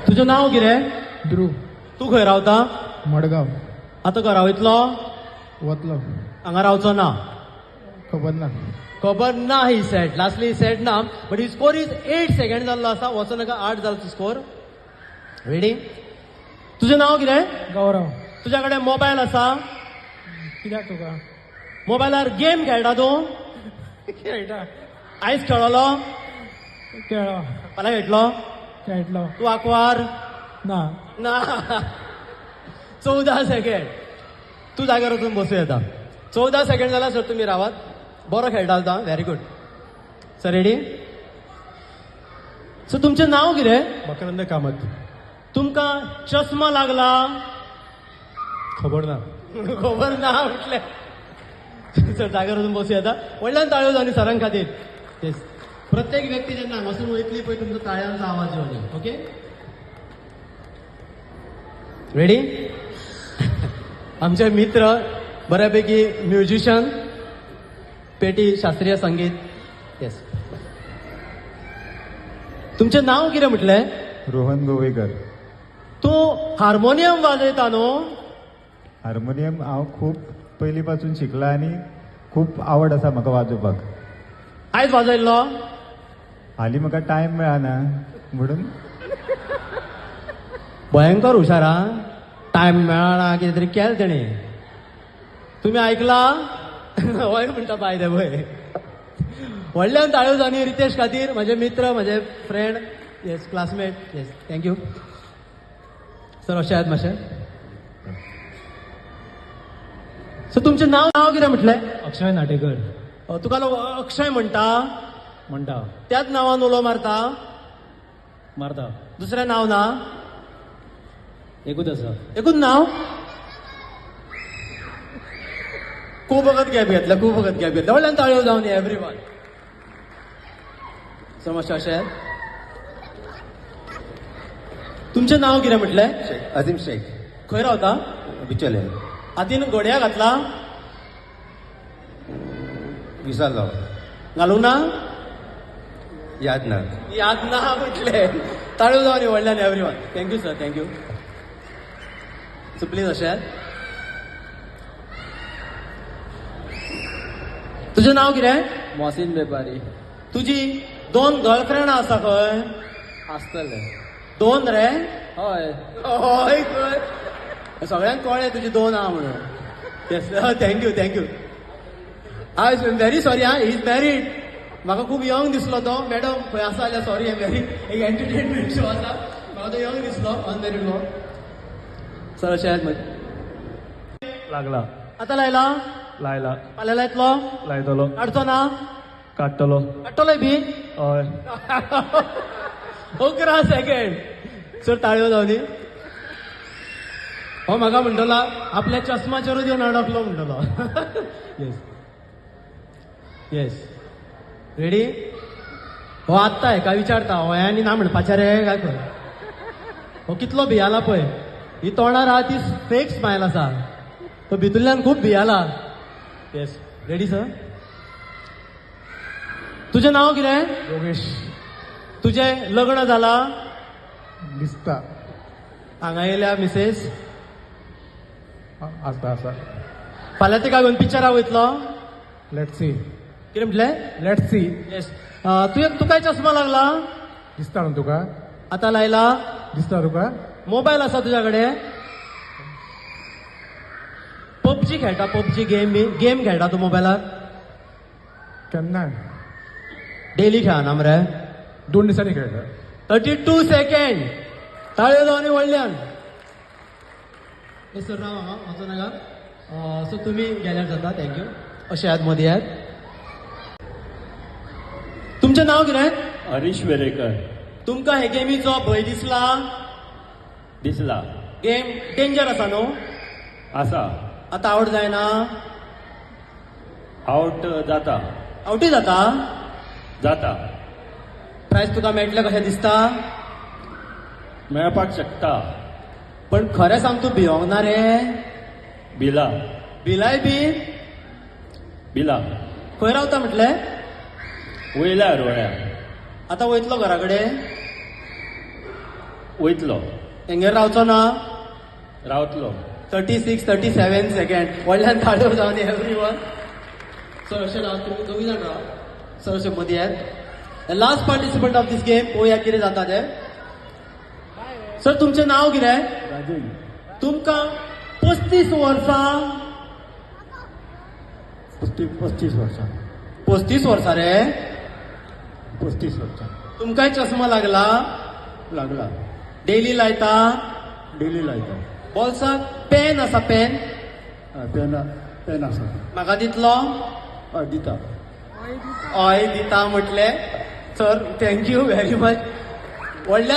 तुझें नाव कितें? ध्रुव. तूं खंय रावता? मडगाव. आतां घरा वयतलो? वतलो. हांगा रावचो ना. खबर ना. खबर ना ही सेट. लास्टली सेट ना. But he score is 8 second जाल्लो आसा. वचो नाका 8 जालो स्कोर. रेडी? तुझें नाव कितें? गौरव. तुज्या कडेन मोबायल आसा? कित्याक तुका? मोबायलार गेम खेळटा तूं? खेळटा. आयज खेळलो? खेळ्ळो. फाल्यां खेळटलो? खेळटलो. तूं आंकवार? ना. ना. 14 सेकंड. तूं जाग्यार वचून बसूं येता. 14 सेकंड जाल्यार सर तुमी रावात. बरो खेळटा तो. Very good. Sir ready? So तुमचें नाव कितें? मकरंद कामत. तुमकां चस्मा लागला? खबर ना. खबर ना म्हटलें. सर जाग्यार वचून बसूं येता. व्हडल्यान ताळयो जावनी सरां खातीर. येस. प्रत्येक व्यक्ती जेन्ना हांगासून वयतली पळय तुमचो ताळयांचो आवाज येवनी. ओके? रेडी? आमचे मित्र बऱ्यापैकी म्युझिशियन, पेटी शास्त्रीय संगीत. येस. तुमचें नाव कितें म्हटलें? रोहन गोवेकर. तूं हार्मोनियम वाजयता न्हू? हार्मोनियम हांव खूब पयलीं पासून शिकला आनी खूब आवड आसा म्हाका वाजोवपाक. आयज वाजयल्लो? हालीं म्हाका टायम मेळना म्हणून भयंकर हुशार हा. टायम मेळना कितें तरी केलें तेणें. तुमी आयकला? वय म्हणटा बाय दे वय. व्हडल्यान ताळयो जावनी रितेश खातीर, म्हजे मित्र, म्हजे friend. Yes. Classmate. Yes. Thank you. Sir अशें आहेत मातशें. सो तुमचें नाव कितें म्हटलें? अक्षय नाटेकर. तुका लोक अक्षय म्हणटा? म्हणटा. त्याच नांवान उलो मारता? मारता. दुसरें नांव ना? एकूच आसा. एकूच नाव? खूब वखत गॅप घेतल्या. व्हडल्यान ताळयो जावन एव्हरी वन. सो मातशें अशें. तुमचें नाव कितें म्हटलें? अजीम शेख. खंय रावता? बिचोले. हातीन घोड्या घातला? विसरलो. घालूं ना? याद ना. याद ना म्हटलें. ताळयो जावन व्हडल्यान every one. Thank you sir. Thank you. So please अशें. तुजें नाव कितें? मोहसिन बेपारी. तुजी 2 गर्लफ्रेंड आसा खंय? आसतले. 2 रे? हय. हय खंय? सगळ्यांक कळ्ळें तुजी 2 आहा म्हणून. Yes. Thank you. I very sorry हा. He is married. म्हाका खूब यंग दिसलो तो. मॅडम खंय आसा जाल्यार सॉरी. एक एंटरटेनमेंट शो आसा. म्हाका तो यंग दिसलो. Unmarried low. सर अशें आहेत मागीर. लागला. आतां लायला? लायला. फाल्यां लायतलो? लायतलो. काडचो ना? काडटलो. काडटलोय बी? हय. 11 सेकंड. सर ताळयो जावनी. हो म्हाका म्हणटलो आपल्या चस्माचेरूच येवन अडकलो म्हणटलो. येस. रेडी? हो आत्ता हेका विचारता होयांनी ना म्हणपाचें रे काय खंय. हो कितलो भियाला पळय. ही तोंडार आहा ती फेक स्मायल आसा. तो भितरल्यान खूब भियाला. येस. Ready sir? तुजें नाव कितें? योगेश. तुजें लग्न जाला? दिसता. हांगा येयल्या मिसेस? आसा. फाल्यां तिका घेवन पिक्चराक वयतलो? Let's see. कितें म्हटलें? Let's see. येस. तुकाय चस्मा लागला? दिसता न्हू तुका? आतां लायला? दिसता तुका? मोबायल आसा तुज्या कडेन? पबजी खेळटा? पबजी गेम खेळटा तूं मोबायलार? केन्ना? डेली खेळना मरे? 2 दिसांनी खेळटा. 32 सेकंड. ताळयो जावनी व्हडल्यान. सर राव हांगा वचो नाका. सो तुमी गेल्यार जाता. थँक्यू. अशें आहेत मदीं आहेत. तुमचें नाव कितें? हरीश वेरेकर. तुमकां हे गेमीचो भंय दिसला? दिसला. गेम डेंजर आसा न्हू? आसा. आतां आवट जायना? आउट जाता. आवटी जाता? जाता. प्रायज तुका मेळटलें कशें दिसता? मेळपाक शकता. पण खरें सांग तूं भिवंक ना रे? बिला. बिलाय बी? बिला. खंय रावता म्हटलें? वयल्या रोळ्या. आतां वयतलो घरा कडेन? वयतलो हेंगेर रावचो ना रावतलो 36-37 सेकंड व्हडल्यान ताळयो जावन एव्हरी वन सर अशें राव तुमी दोगी जाण राव सर अशें मदीं येत last participant of this game पळोवया कितें जाता तें सर तुमचें नांव कितें तुमकां 35 वर्सां 35 वर्सां 35 वर्सां रे 35 वर्सां तुमकांय चश्मा लागला लागला डेली लायता डेली लायता बॉल्साक पेन आसा पेन पेन आसा म्हाका दितलो दिता हय दिता म्हटलें सर थँक्यू व्हेरी मच व्हडल्या